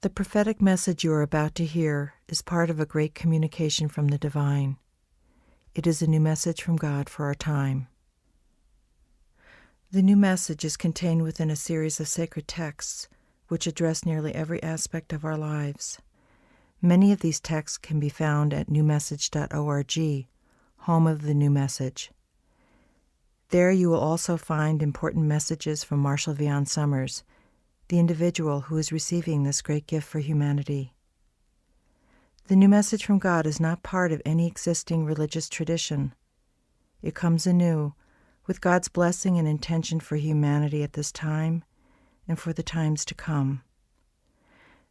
The prophetic message you are about to hear is part of a great communication from the divine. It is a new message from God for our time. The new message is contained within a series of sacred texts which address nearly every aspect of our lives. Many of these texts can be found at newmessage.org, home of the New Message. There you will also find important messages from Marshall Vian Summers, the individual who is receiving this great gift for humanity. The new message from God is not part of any existing religious tradition. It comes anew, with God's blessing and intention for humanity at this time and for the times to come.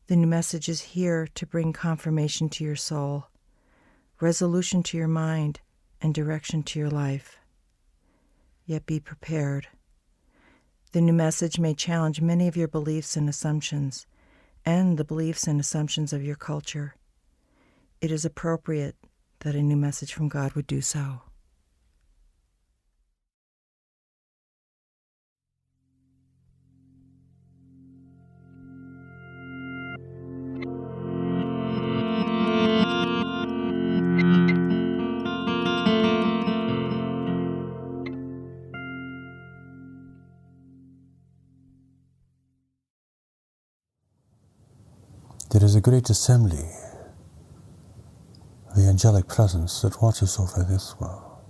The new message is here to bring confirmation to your soul, resolution to your mind, and direction to your life. Yet be prepared. The new message may challenge many of your beliefs and assumptions, and the beliefs and assumptions of your culture. It is appropriate that a new message from God would do so. There is a great assembly, the angelic presence that watches over this world,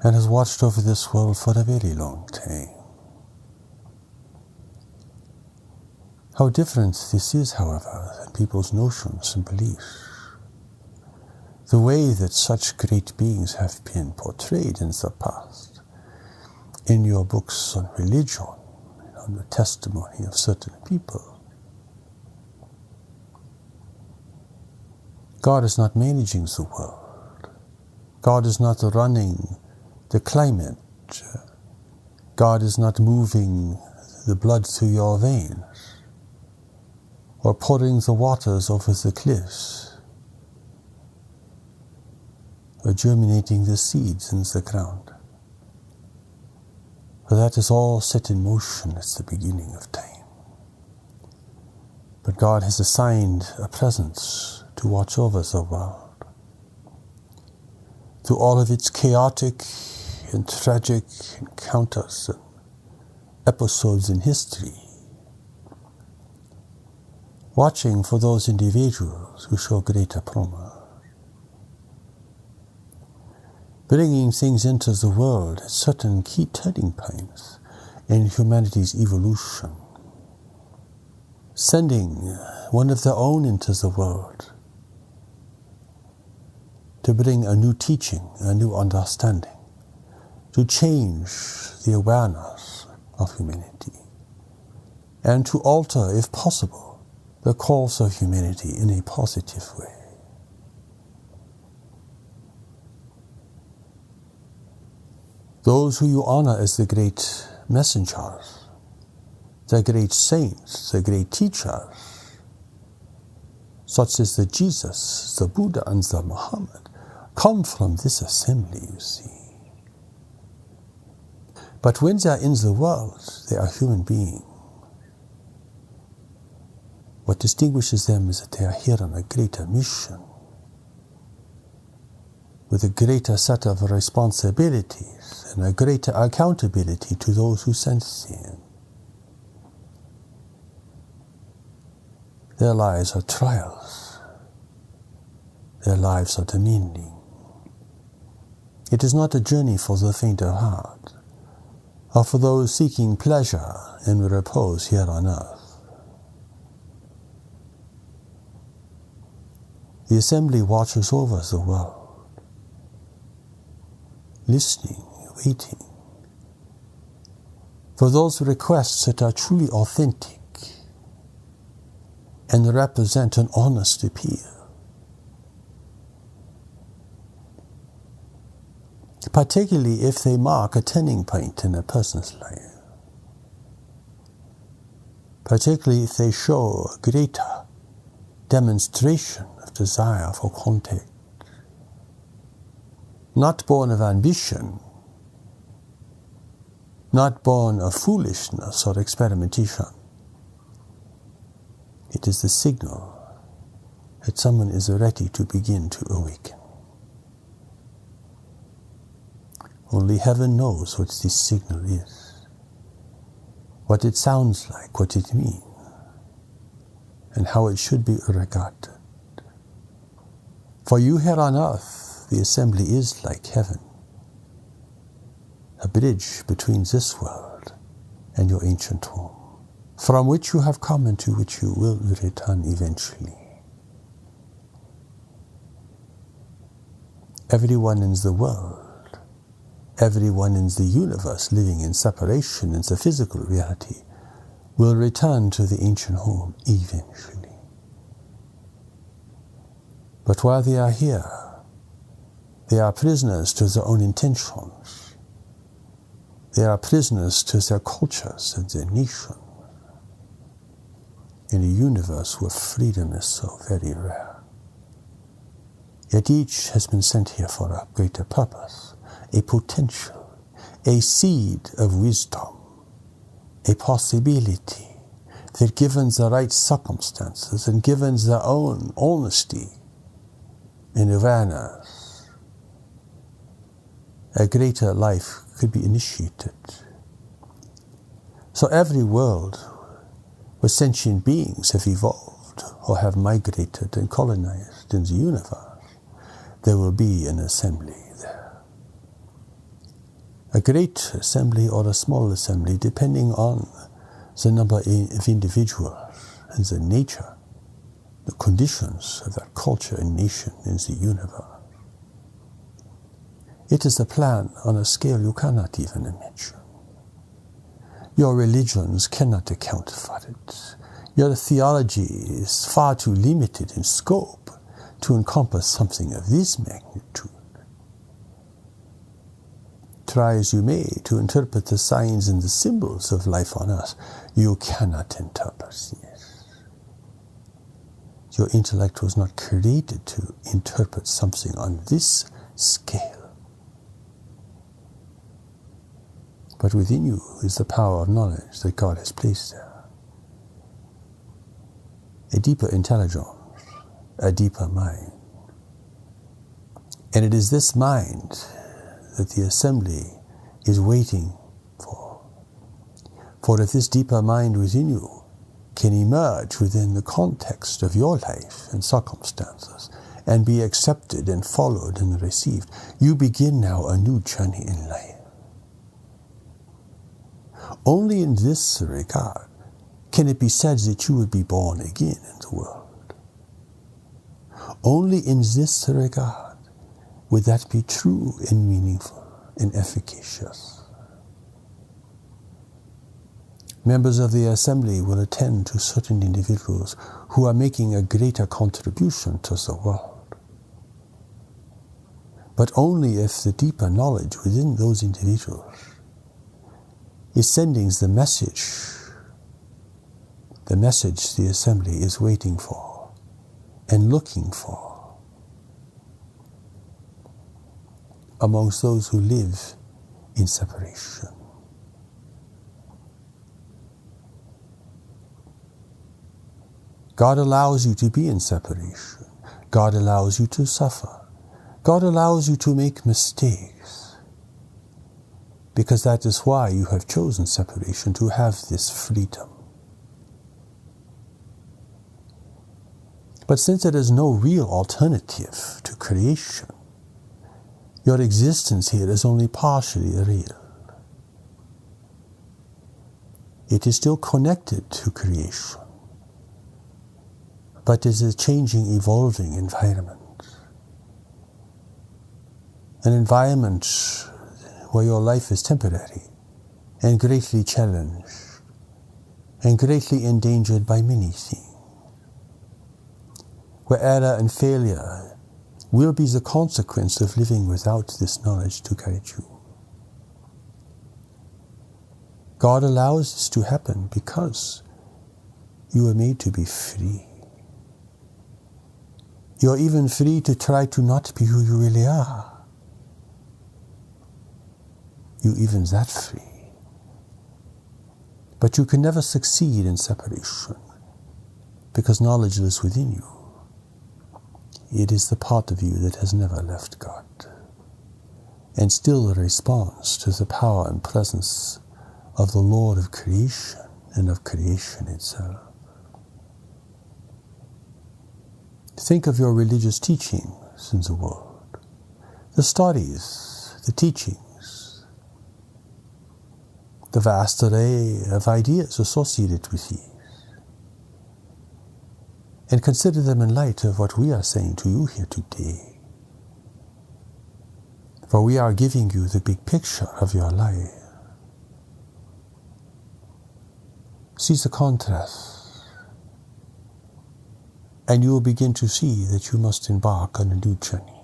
and has watched over this world for a very long time. How different this is, however, than people's notions and beliefs. The way that such great beings have been portrayed in the past, in your books on religion, on the testimony of certain people. God is not managing the world. God is not running the climate. God is not moving the blood through your veins or pouring the waters over the cliffs or germinating the seeds in the ground. For that is all set in motion at the beginning of time. But God has assigned a presence to watch over the world. Through all of its chaotic and tragic encounters and episodes in history, watching for those individuals who show greater promise, bringing things into the world at certain key turning points in humanity's evolution, sending one of their own into the world to bring a new teaching, a new understanding, to change the awareness of humanity, and to alter, if possible, the course of humanity in a positive way. Those who you honor as the great messengers, the great saints, the great teachers, such as the Jesus, the Buddha, and the Muhammad, come from this assembly, you see. But when they are in the world, they are human beings. What distinguishes them is that they are here on a greater mission, with a greater set of responsibilities and a greater accountability to those who sent them. Their lives are trials. Their lives are demanding. It is not a journey for the faint of heart, or for those seeking pleasure and repose here on earth. The assembly watches over the world, listening, waiting for those requests that are truly authentic and represent an honest appeal. Particularly if they mark a turning point in a person's life. Particularly if they show a greater demonstration of desire for contact. Not born of ambition, not born of foolishness or experimentation, It is the signal that someone is ready to begin to awaken. Only heaven knows what this signal is, what it sounds like, what it means, and how it should be regarded. For you here on earth, the assembly is like heaven, a bridge between this world and your ancient home, from which you have come and to which you will return eventually. Everyone in the world, everyone in the universe living in separation in the physical reality will return to the ancient home eventually. But while they are here, they are prisoners to their own intentions. They are prisoners to their cultures and their nations. In a universe where freedom is so very rare. Yet each has been sent here for a greater purpose, a potential, a seed of wisdom, a possibility that given the right circumstances and given their own honesty and awareness, a greater life could be initiated. So every world where sentient beings have evolved or have migrated and colonized in the universe, there will be an assembly there. A great assembly or a small assembly, depending on the number of individuals and the nature, the conditions of that culture and nation in the universe. It is a plan on a scale you cannot even imagine. Your religions cannot account for it. Your theology is far too limited in scope to encompass something of this magnitude. Try as you may to interpret the signs and the symbols of life on earth, you cannot interpret this. Your intellect was not created to interpret something on this scale. But within you is the power of knowledge that God has placed there. A deeper intelligence, a deeper mind. And it is this mind that the assembly is waiting for. For if this deeper mind within you can emerge within the context of your life and circumstances and be accepted and followed and received, you begin now a new journey in life. Only in this regard can it be said that you would be born again in the world. Only in this regard would that be true and meaningful and efficacious. Members of the assembly will attend to certain individuals who are making a greater contribution to the world. But only if the deeper knowledge within those individuals is sending the message the assembly is waiting for and looking for amongst those who live in separation. God allows you to be in separation. God allows you to suffer. God allows you to make mistakes. Because that is why you have chosen separation, to have this freedom. But since there is no real alternative to creation, your existence here is only partially real. It is still connected to creation, but it is a changing, evolving environment. An environment where your life is temporary and greatly challenged and greatly endangered by many things, where error and failure will be the consequence of living without this knowledge to guide you. God allows this to happen because you are made to be free. You are even free to try to not be who you really are. You even that free. But you can never succeed in separation. because knowledge lives within you. It is the part of you that has never left God, and still responds to the power and presence of the Lord of creation and of creation itself. Think of your religious teachings in the world, the stories, the teachings, the vast array of ideas associated with these, and consider them in light of what we are saying to you here today. For we are giving you the big picture of your life. See the contrast, and you will begin to see that you must embark on a new journey.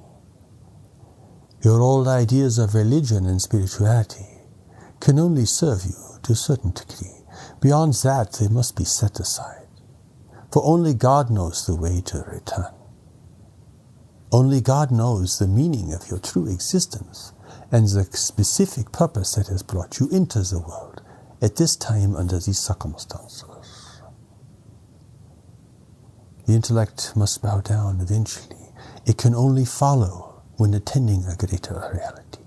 Your old ideas of religion and spirituality can only serve you to a certain degree. Beyond that, they must be set aside. For only God knows the way to return. Only God knows the meaning of your true existence and the specific purpose that has brought you into the world at this time under these circumstances. The intellect must bow down eventually. It can only follow when attending a greater reality.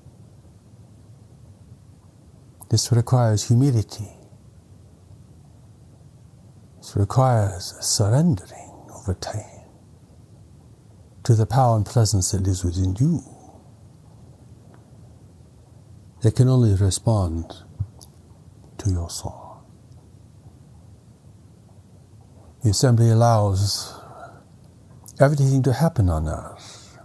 This requires humility. This requires surrendering over time to the power and presence that lives within you. They can only respond to your soul. The assembly allows everything to happen on earth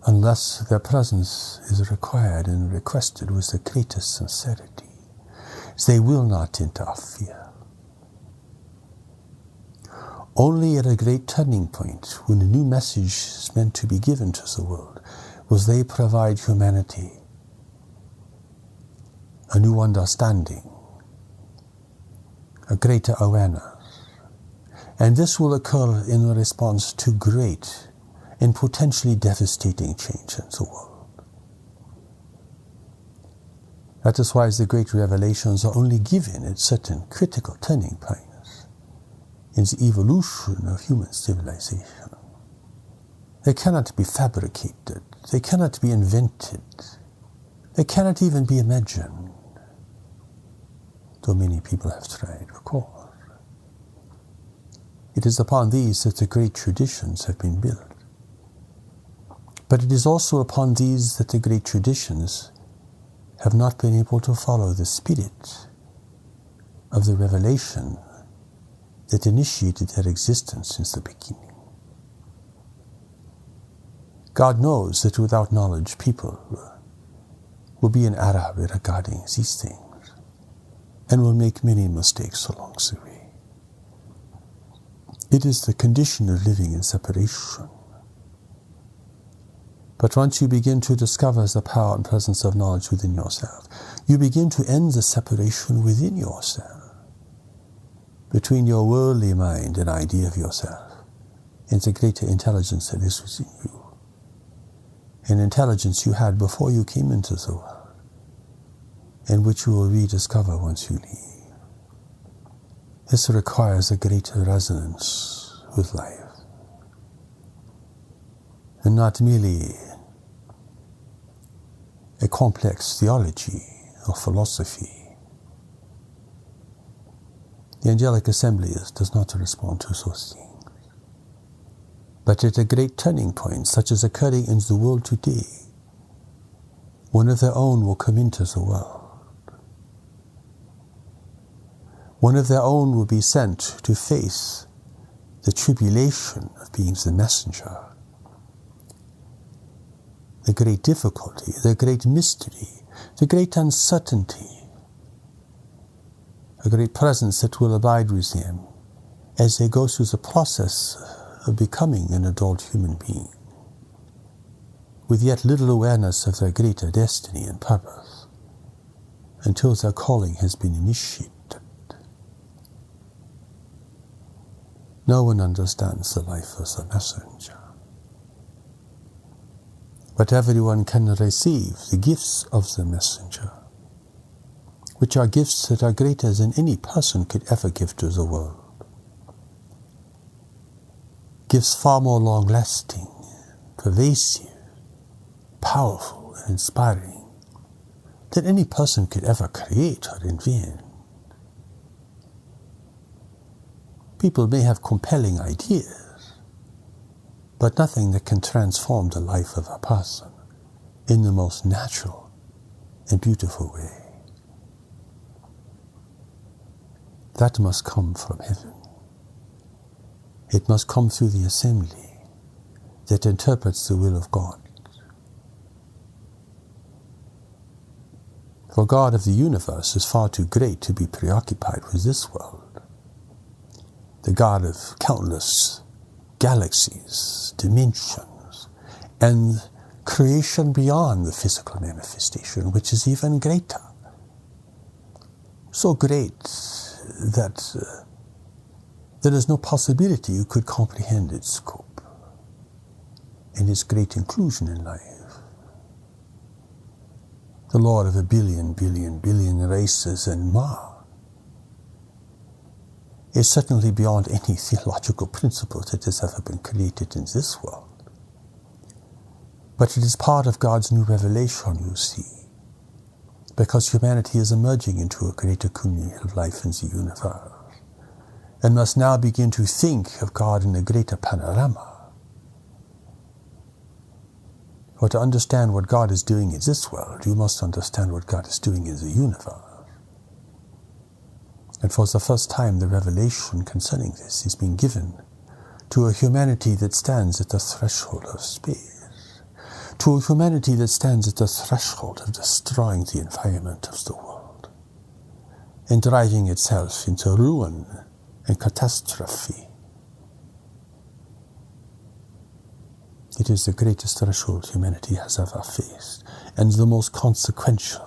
unless their presence is required and requested with the greatest sincerity. They will not interfere. Only at a great turning point, when a new message is meant to be given to the world, will they provide humanity a new understanding, a greater awareness. And this will occur in response to great and potentially devastating change in the world. That is why the great revelations are only given at certain critical turning points in the evolution of human civilization. They cannot be fabricated. They cannot be invented. They cannot even be imagined, though many people have tried, of course. It is upon these that the great traditions have been built. But it is also upon these that the great traditions have not been able to follow the spirit of the revelation that initiated their existence since the beginning. God knows that without knowledge, people will be in error regarding these things and will make many mistakes along the way. It is the condition of living in separation. But once you begin to discover the power and presence of knowledge within yourself, you begin to end the separation within yourself, between your worldly mind and idea of yourself and the greater intelligence that is within you, an intelligence you had before you came into the world, and which you will rediscover once you leave. This requires a greater resonance with life, and not merely a complex theology or philosophy. The angelic assembly does not respond to those things. But at a great turning point, such as occurring in the world today, one of their own will come into the world. One of their own will be sent to face the tribulation of being the messenger, the great difficulty, the great mystery, the great uncertainty, a great presence that will abide with them as they go through the process of becoming an adult human being, with yet little awareness of their greater destiny and purpose, until their calling has been initiated. No one understands the life of the messenger, but everyone can receive the gifts of the messenger, which are gifts that are greater than any person could ever give to the world. gives far more long-lasting, pervasive, powerful, and inspiring than any person could ever create or invent. People may have compelling ideas, but nothing that can transform the life of a person in the most natural and beautiful way. That must come from heaven. It must come through the assembly that interprets the will of God. For God of the universe is far too great to be preoccupied with this world. The God of countless galaxies, dimensions, and creation beyond the physical manifestation, which is even greater. So great that there is no possibility you could comprehend its scope and its great inclusion in life. The Lord of a billion races and more is certainly beyond any theological principle that has ever been created in this world. But it is part of God's new revelation, you see, because humanity is emerging into a greater communion of life in the universe, and must now begin to think of God in a greater panorama. For to understand what God is doing in this world, you must understand what God is doing in the universe. And for the first time, the revelation concerning this is being given to a humanity that stands at the threshold of space, to a humanity that stands at the threshold of destroying the environment of the world and driving itself into ruin and catastrophe. It is the greatest threshold humanity has ever faced, and the most consequential.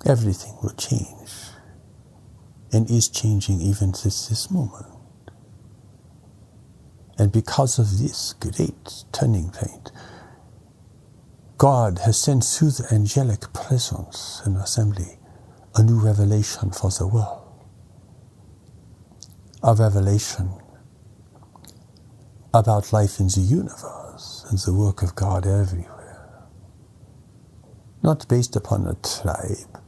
Everything will change, and is changing even this moment. And because of this great turning point, God has sent through the angelic presence in the assembly a new revelation for the world. A revelation about life in the universe and the work of God everywhere. Not based upon a tribe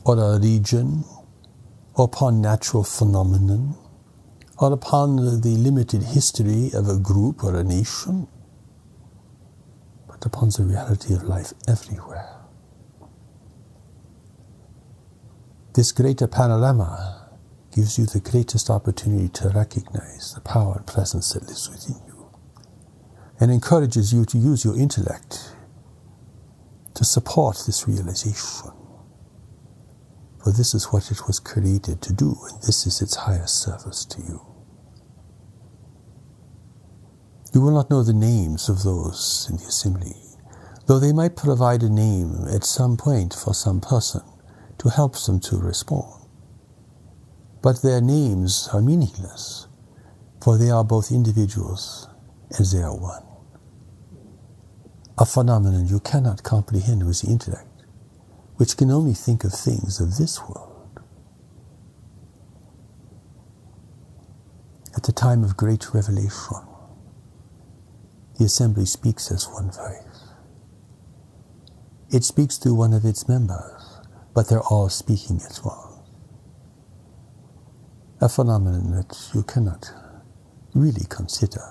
or a region or upon natural phenomenon or upon the limited history of a group or a nation, but upon the reality of life everywhere. This greater panorama gives you the greatest opportunity to recognize the power and presence that lives within you, and encourages you to use your intellect to support this realization. For this is what it was created to do, and this is its highest service to you. You will not know the names of those in the assembly, though they might provide a name at some point for some person to help them to respond. But their names are meaningless, for they are both individuals and they are one. A phenomenon you cannot comprehend with the intellect, which can only think of things of this world. At the time of great revelation, the assembly speaks as one voice. It speaks through one of its members, but they're all speaking as one. A phenomenon that you cannot really consider.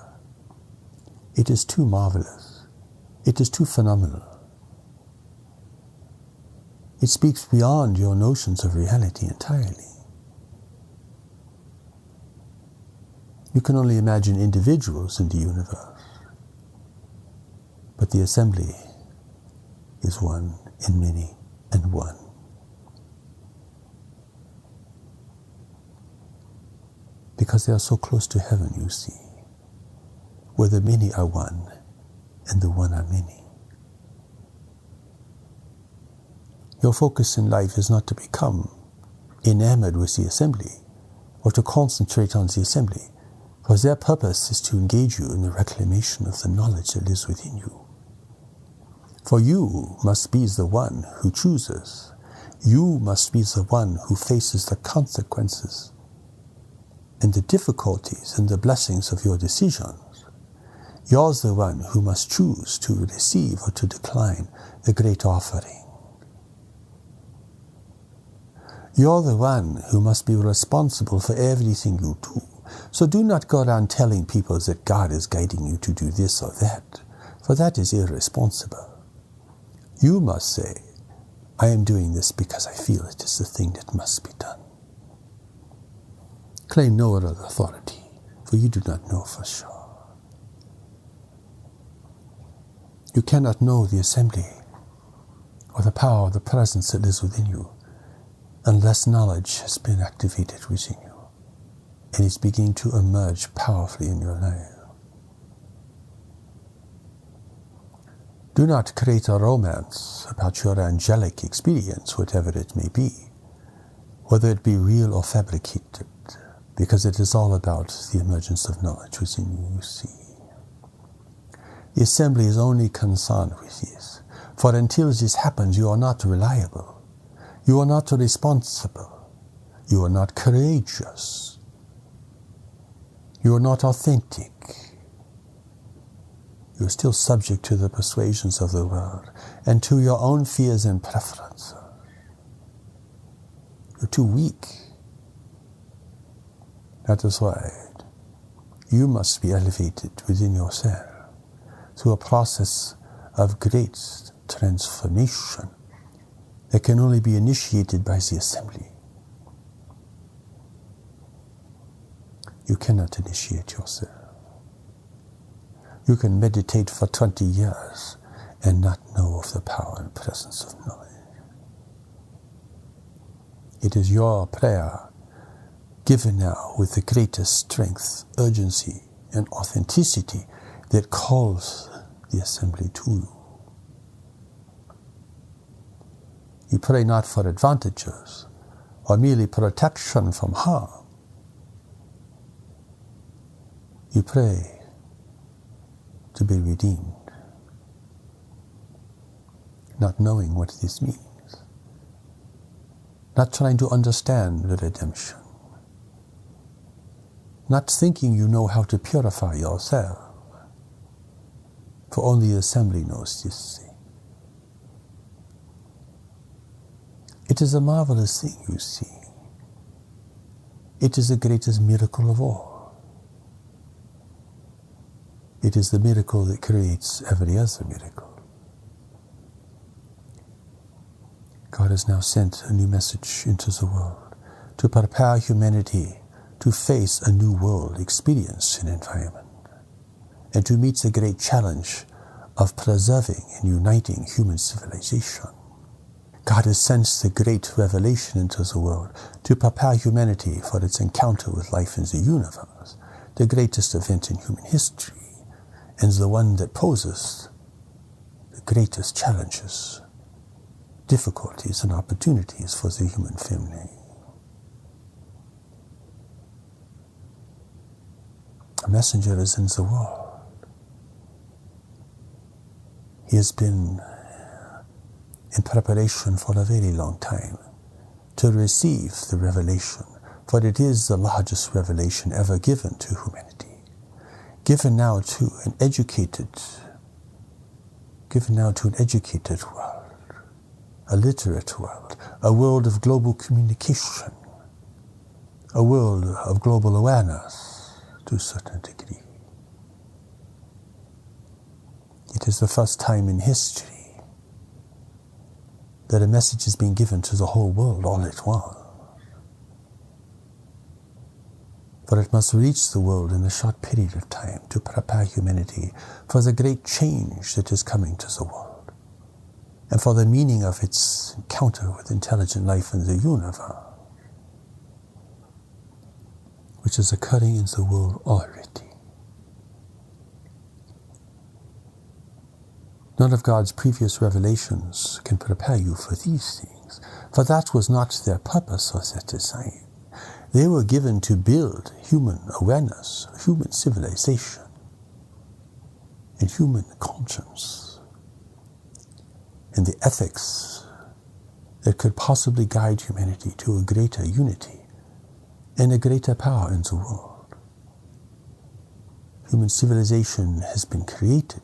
It is too marvelous. It is too phenomenal. It speaks beyond your notions of reality entirely. You can only imagine individuals in the universe, but the assembly is one in many and one. Because they are so close to heaven, you see, where the many are one and the one are many. Your focus in life is not to become enamored with the assembly or to concentrate on the assembly, because their purpose is to engage you in the reclamation of the knowledge that lives within you. For you must be the one who chooses. You must be the one who faces the consequences and the difficulties and the blessings of your decisions, you're the one who must choose to receive or to decline the great offering. You're the one who must be responsible for everything you do. So do not go around telling people that God is guiding you to do this or that, for that is irresponsible. You must say, I am doing this because I feel it is the thing that must be done. Claim no other authority, for you do not know for sure. You cannot know the assembly or the power or the presence that is within you unless knowledge has been activated within you and is beginning to emerge powerfully in your life. Do not create a romance about your angelic experience, whatever it may be, whether it be real or fabricated, because it is all about the emergence of knowledge within you, you see. The assembly is only concerned with this, for until this happens, you are not reliable. You are not responsible. You are not courageous. You are not authentic. You are still subject to the persuasions of the world and to your own fears and preferences. You're too weak. That is why you must be elevated within yourself through a process of great transformation that can only be initiated by the assembly. You cannot initiate yourself. You can meditate for 20 years and not know of the power and presence of knowledge. It is your prayer, given now with the greatest strength, urgency, and authenticity, that calls the assembly to you. You pray not for advantages or merely protection from harm. You pray to be redeemed, not knowing what this means, not trying to understand the redemption, not thinking you know how to purify yourself, for only the assembly knows this thing. It is a marvelous thing, you see. It is the greatest miracle of all. It is the miracle that creates every other miracle. God has now sent a new message into the world to prepare humanity to face a new world experience and environment, and to meet the great challenge of preserving and uniting human civilization. God has sent the great revelation into the world to prepare humanity for its encounter with life in the universe, the greatest event in human history, and the one that poses the greatest challenges, difficulties, and opportunities for the human family. A messenger is in the world. He has been in preparation for a very long time to receive the revelation, for it is the largest revelation ever given to humanity, given now to an educated world, a literate world, a world of global communication, a world of global awareness to a certain degree. It is the first time in history that a message is being given to the whole world all at once. For it must reach the world in a short period of time to prepare humanity for the great change that is coming to the world, and for the meaning of its encounter with intelligent life in the universe, which is occurring in the world already. None of God's previous revelations can prepare you for these things, for that was not their purpose or their design. They were given to build human awareness, human civilization, and human conscience, and the ethics that could possibly guide humanity to a greater unity and a greater power in the world. Human civilization has been created,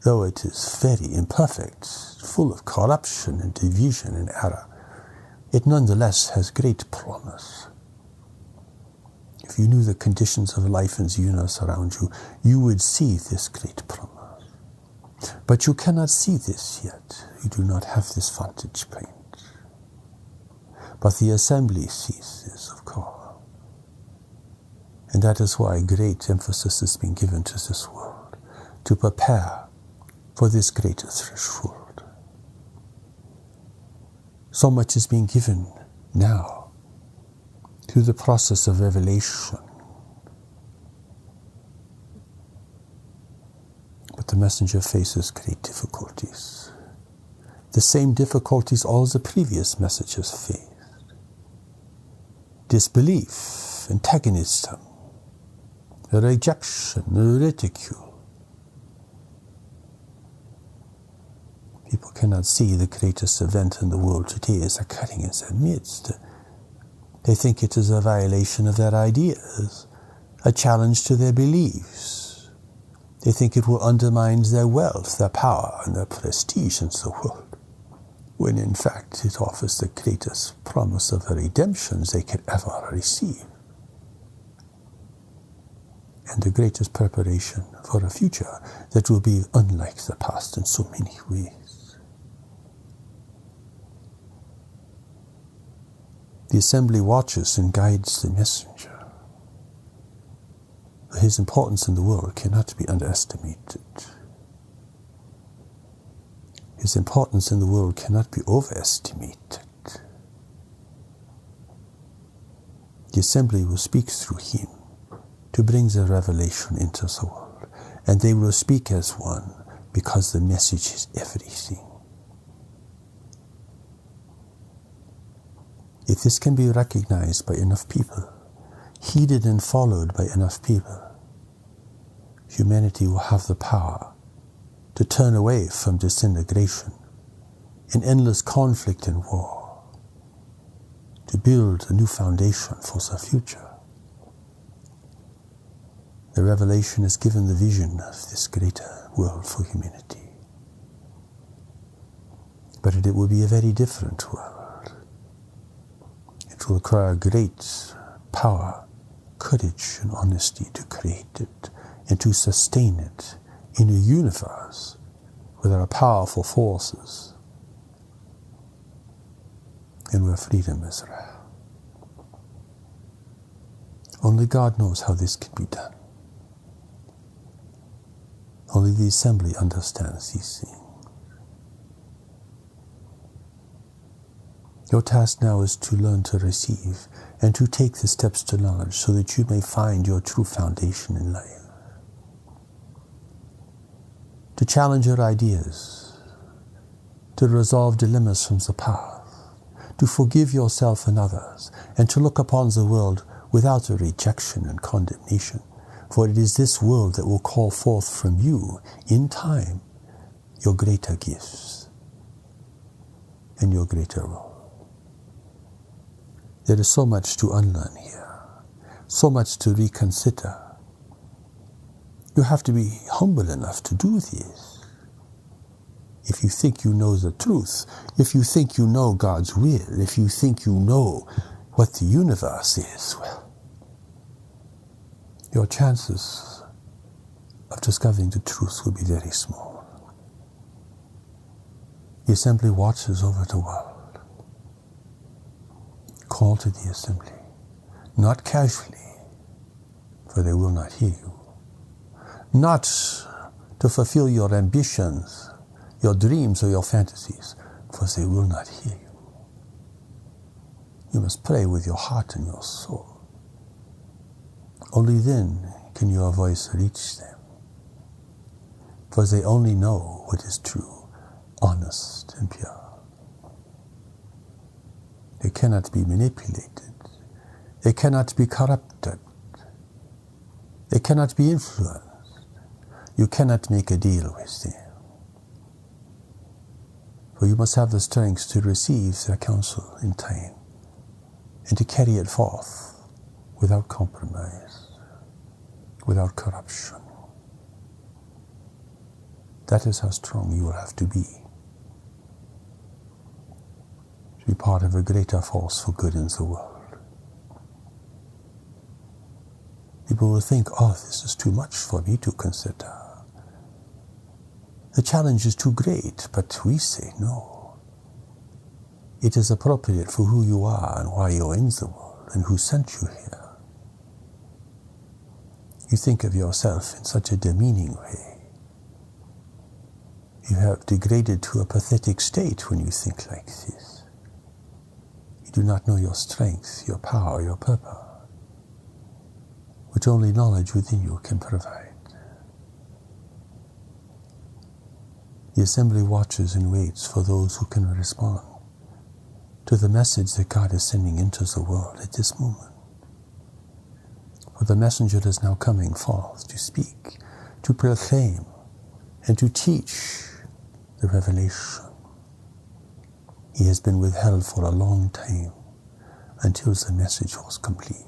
though it is very imperfect, full of corruption and division and error. It nonetheless has great promise. If you knew the conditions of life in the universe around you, you would see this great promise. But you cannot see this yet. You do not have this vantage point. But the assembly sees this, of course. And that is why great emphasis has been given to this world, to prepare for this greater threshold. So much is being given now through the process of revelation. But the messenger faces great difficulties. The same difficulties all the previous messengers faced. Disbelief, antagonism, rejection, ridicule. People cannot see the greatest event in the world today is occurring in their midst. They think it is a violation of their ideas, a challenge to their beliefs. They think it will undermine their wealth, their power, and their prestige in the world, when in fact it offers the greatest promise of redemption they could ever receive, and the greatest preparation for a future that will be unlike the past in so many ways. The assembly watches and guides the messenger. His importance in the world cannot be underestimated. His importance in the world cannot be overestimated. The assembly will speak through him to bring the revelation into the world, and they will speak as one because the message is everything. If this can be recognized by enough people, heeded and followed by enough people, humanity will have the power to turn away from disintegration and endless conflict and war, to build a new foundation for the future. The revelation has given the vision of this greater world for humanity. But it will be a very different world. It will require great power, courage, and honesty to create it and to sustain it in a universe where there are powerful forces and where freedom is rare. Only God knows how this can be done. Only the assembly understands these things. Your task now is to learn to receive and to take the steps to knowledge so that you may find your true foundation in life. To challenge your ideas, to resolve dilemmas from the past, to forgive yourself and others, and to look upon the world without a rejection and condemnation. For it is this world that will call forth from you, in time, your greater gifts and your greater role. There is so much to unlearn here, so much to reconsider. You have to be humble enough to do this. If you think you know the truth, if you think you know God's will, if you think you know what the universe is, well, your chances of discovering the truth will be very small. The assembly watches over the world. Call to the assembly, not casually, for they will not hear you. Not to fulfill your ambitions, your dreams, or your fantasies, for they will not hear you. You must pray with your heart and your soul. Only then can your voice reach them, for they only know what is true, honest, and pure. They cannot be manipulated. They cannot be corrupted. They cannot be influenced. You cannot make a deal with them. For you must have the strength to receive their counsel in time, and to carry it forth without compromise, without corruption. That is how strong you will have to be part of a greater force for good in the world. People will think, oh, this is too much for me to consider. The challenge is too great, but we say no. It is appropriate for who you are and why you're in the world and who sent you here. You think of yourself in such a demeaning way. You have degraded to a pathetic state when you think like this. You do not know your strength, your power, your purpose, which only knowledge within you can provide. The assembly watches and waits for those who can respond to the message that God is sending into the world at this moment. For the messenger is now coming forth to speak, to proclaim, and to teach the revelation. He has been withheld for a long time until the message was complete.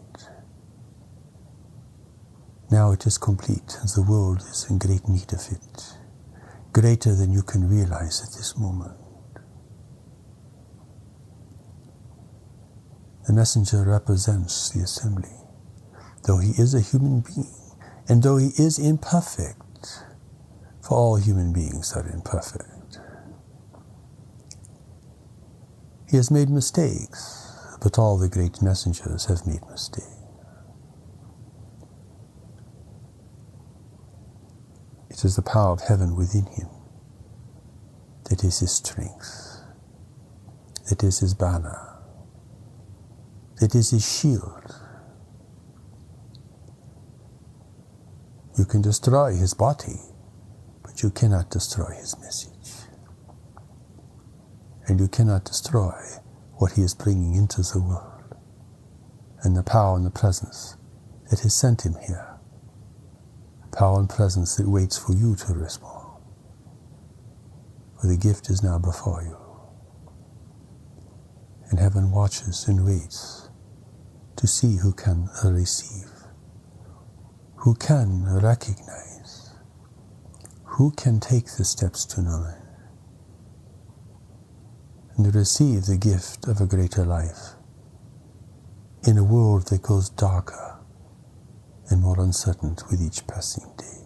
Now it is complete, and the world is in great need of it, greater than you can realize at this moment. The messenger represents the assembly, though he is a human being, and though he is imperfect, for all human beings are imperfect. He has made mistakes, but all the great messengers have made mistakes. It is the power of heaven within him that is his strength, that is his banner, that is his shield. You can destroy his body, but you cannot destroy his message. And you cannot destroy what he is bringing into the world, and the power and the presence that has sent him here. Power and presence that waits for you to respond. For the gift is now before you. And heaven watches and waits to see who can receive, who can recognize, who can take the steps to knowledge, and receive the gift of a greater life in a world that goes darker and more uncertain with each passing day.